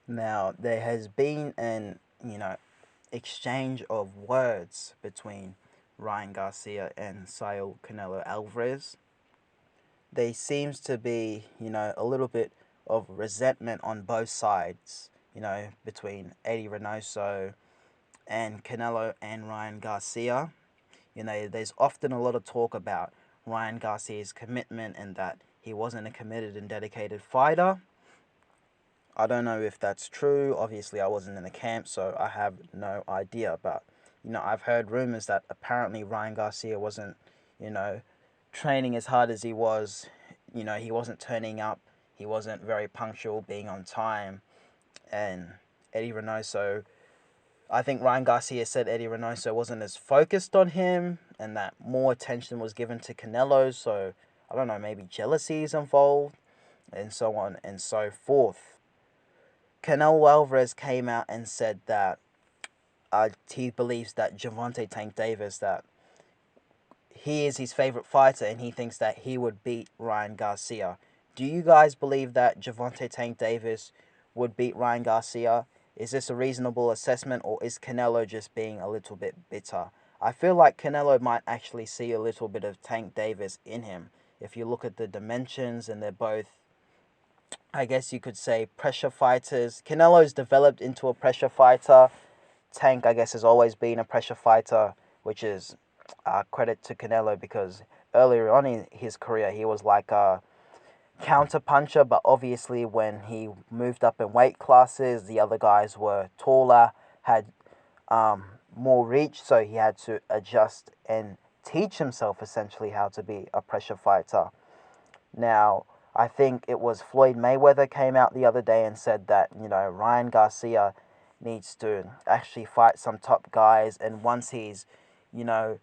Now, there has been an, exchange of words between Ryan Garcia and Saul Canelo Alvarez. There seems to be, a little bit of resentment on both sides, between Eddie Reynoso and Canelo and Ryan Garcia. There's often a lot of talk about Ryan Garcia's commitment and that he wasn't a committed and dedicated fighter. I don't know if that's true. Obviously, I wasn't in the camp, so I have no idea. But, I've heard rumors that apparently Ryan Garcia wasn't, you know, training as hard as he was. He wasn't turning up. He wasn't very punctual, being on time. And Eddie Reynoso, I think Ryan Garcia said Eddie Reynoso wasn't as focused on him and that more attention was given to Canelo. So, I don't know, maybe jealousy is involved and so on and so forth. Canelo Alvarez came out and said that he believes that Gervonta Tank Davis, that he is his favorite fighter and he thinks that he would beat Ryan Garcia. Do you guys believe that Gervonta Tank Davis would beat Ryan Garcia? Is this a reasonable assessment, or is Canelo just being a little bit bitter? I feel like Canelo might actually see a little bit of Tank Davis in him. If you look at the dimensions, and they're both, I guess you could say, pressure fighters. Canelo's developed into a pressure fighter. Tank, I guess, has always been a pressure fighter, which is credit to Canelo, because earlier on in his career he was like a counter puncher, but obviously when he moved up in weight classes, the other guys were taller, had more reach, so he had to adjust and teach himself essentially how to be a pressure fighter. Now, I think it was Floyd Mayweather came out the other day and said that, Ryan Garcia needs to actually fight some top guys, and once he's, you know,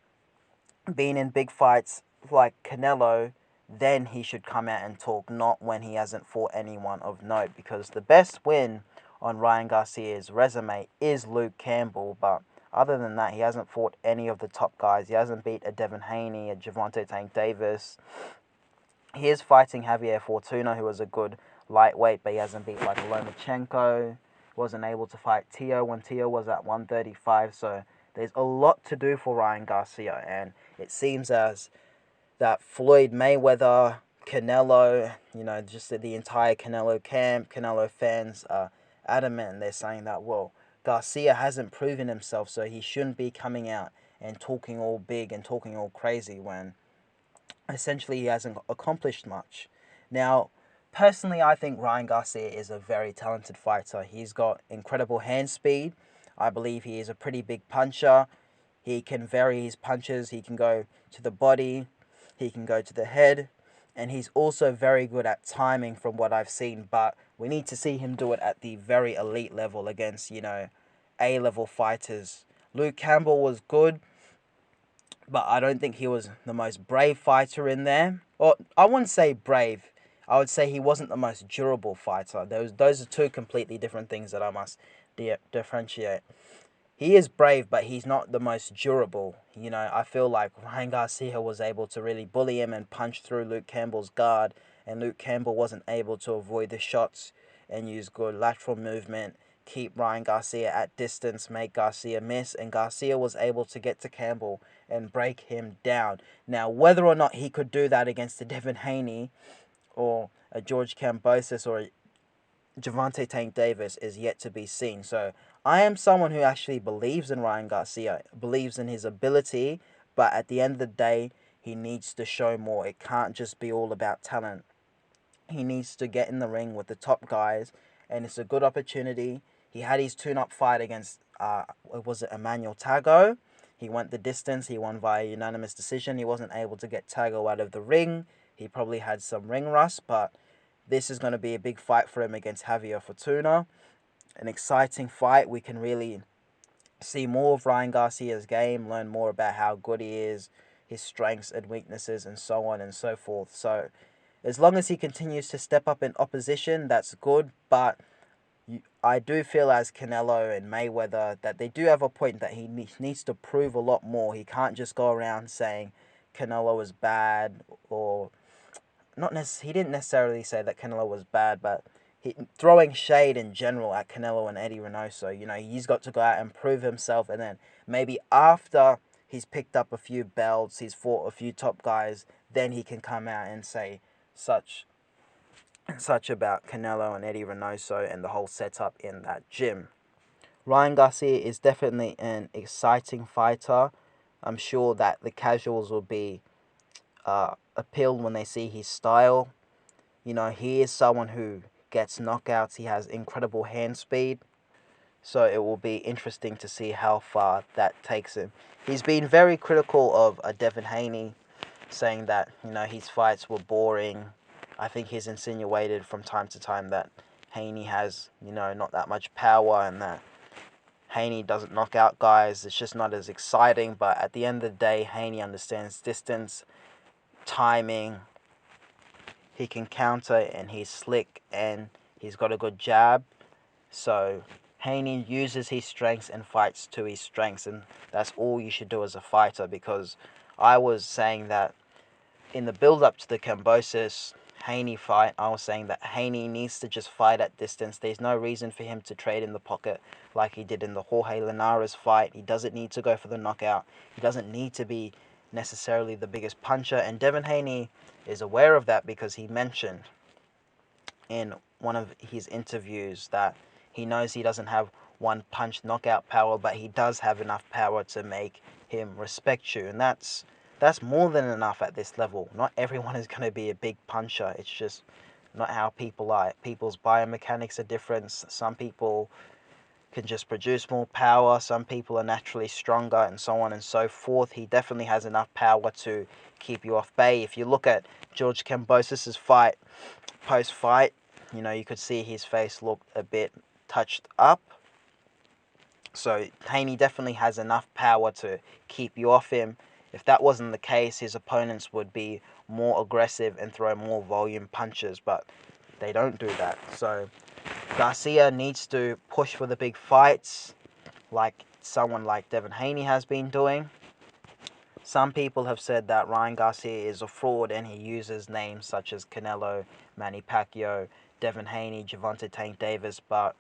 been in big fights like Canelo, then he should come out and talk, not when he hasn't fought anyone of note, because the best win on Ryan Garcia's resume is Luke Campbell, but other than that, he hasn't fought any of the top guys. He hasn't beat a Devin Haney, a Gervonta Tank Davis. He is fighting Javier Fortuna, who was a good lightweight, but he hasn't beat like Lomachenko. Wasn't able to fight Tio when Tio was at 135. So there's a lot to do for Ryan Garcia, and it seems as that Floyd Mayweather, Canelo, just the entire Canelo camp, Canelo fans are adamant, and they're saying that, well, Garcia hasn't proven himself, so he shouldn't be coming out and talking all big and talking all crazy when essentially he hasn't accomplished much. Now, personally, I think Ryan Garcia is a very talented fighter. He's got incredible hand speed. I believe he is a pretty big puncher. He can vary his punches. He can go to the body. He can go to the head. And he's also very good at timing from what I've seen. But we need to see him do it at the very elite level against, A-level fighters. Luke Campbell was good, but I don't think he was the most brave fighter in there. Or I wouldn't say brave. I would say he wasn't the most durable fighter. Those are two completely different things that I must differentiate. He is brave, but he's not the most durable. I feel like Ryan Garcia was able to really bully him and punch through Luke Campbell's guard, and Luke Campbell wasn't able to avoid the shots and use good lateral movement, keep Ryan Garcia at distance, make Garcia miss, and Garcia was able to get to Campbell and break him down. Now, whether or not he could do that against a Devin Haney or a George Kambosos or a Gervonta Tank Davis is yet to be seen. So I am someone who actually believes in Ryan Garcia, believes in his ability, but at the end of the day, he needs to show more. It can't just be all about talent. He needs to get in the ring with the top guys, and it's a good opportunity. He had his tune-up fight against, was it Emmanuel Tago? He went the distance. He won via unanimous decision. He wasn't able to get Tago out of the ring. He probably had some ring rust, but this is going to be a big fight for him against Javier Fortuna. An exciting fight. We can really see more of Ryan Garcia's game, learn more about how good he is, his strengths and weaknesses, and so on and so forth. So as long as he continues to step up in opposition, that's good. But I do feel as Canelo and Mayweather that they do have a point that he needs to prove a lot more. He can't just go around saying Canelo is bad, or he didn't necessarily say that Canelo was bad, but throwing shade in general at Canelo and Eddie Reynoso. You know, he's got to go out and prove himself, and then maybe after he's picked up a few belts, he's fought a few top guys, then he can come out and say such about Canelo and Eddie Reynoso and the whole setup in that gym. Ryan Garcia is definitely an exciting fighter. I'm sure that the casuals will be appealed when they see his style. You know, he is someone who gets knockouts. He has incredible hand speed. So it will be interesting to see how far that takes him. He's been very critical of Devin Haney, saying that, you know, his fights were boring. I think he's insinuated from time to time that Haney has, you know, not that much power and that Haney doesn't knock out guys. It's just not as exciting. But at the end of the day, Haney understands distance, timing. He can counter and he's slick and he's got a good jab. So Haney uses his strengths and fights to his strengths, and that's all you should do as a fighter, because I was saying that in the build-up to the Kambosos Haney fight, I was saying that Haney needs to just fight at distance. There's no reason for him to trade in the pocket like he did in the Jorge Linares fight. He doesn't need to go for the knockout. He doesn't need to be necessarily the biggest puncher, and Devin Haney is aware of that because he mentioned in one of his interviews that he knows he doesn't have one punch knockout power, but he does have enough power to make him respect you, and that's more than enough at this level. Not everyone is going to be a big puncher. It's just not how people are. People's biomechanics are different. Some people can just produce more power. Some people are naturally stronger, and so on and so forth. He definitely has enough power to keep you off bay. If you look at George Kambosos' fight, post-fight, you know, you could see his face looked a bit touched up. So Haney definitely has enough power to keep you off him. If that wasn't the case, his opponents would be more aggressive and throw more volume punches, but they don't do that. So Garcia needs to push for the big fights like someone like Devin Haney has been doing. Some people have said that Ryan Garcia is a fraud and he uses names such as Canelo, Manny Pacquiao, Devin Haney, Gervonta Tank Davis, but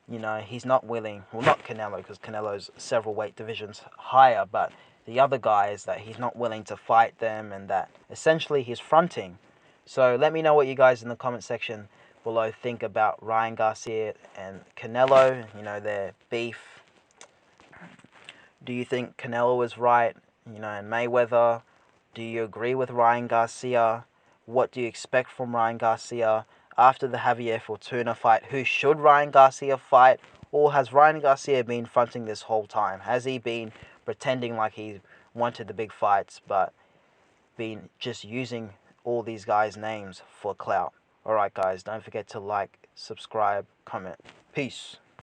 you know, he's not willing, well, not Canelo, because Canelo's several weight divisions higher, but the other guys, that he's not willing to fight them, and that essentially he's fronting. So let me know what you guys in the comment section below think about Ryan Garcia and Canelo, you know, their beef. Do you think Canelo was right, you know, and Mayweather? Do you agree with Ryan Garcia? What do you expect from Ryan Garcia? After the Javier Fortuna fight, who should Ryan Garcia fight? Or has Ryan Garcia been fronting this whole time? Has he been pretending like he wanted the big fights, but been just using all these guys' names for clout? Alright guys, don't forget to like, subscribe, comment. Peace.